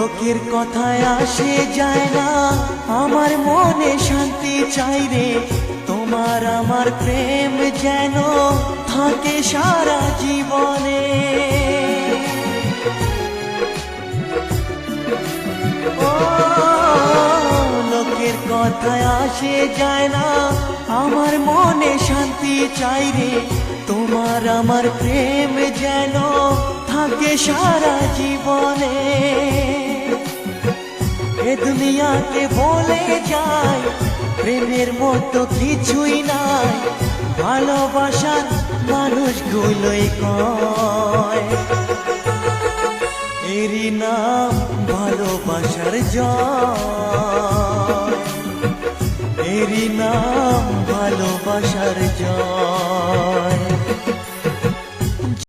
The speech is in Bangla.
লোকের কথায় আসে যায় না, আমার মনে শান্তি চাই রে। তোমার আমার প্রেম যেন থাকে সারা জীবনে। ও লোকের কথায় আসে যায় না, আমার মনে শান্তি চাই রে। তোমার আমার প্রেম যেন থাকে সারা জীবনে। এ দুনিয়াতে বলে যায় প্রেমের মতো কিছুই নাই, ভালোবাসার মানুষগুলোই কয় এরই নাম ভালোবাসার জয়, এরই নাম ভালোবাসার জয়।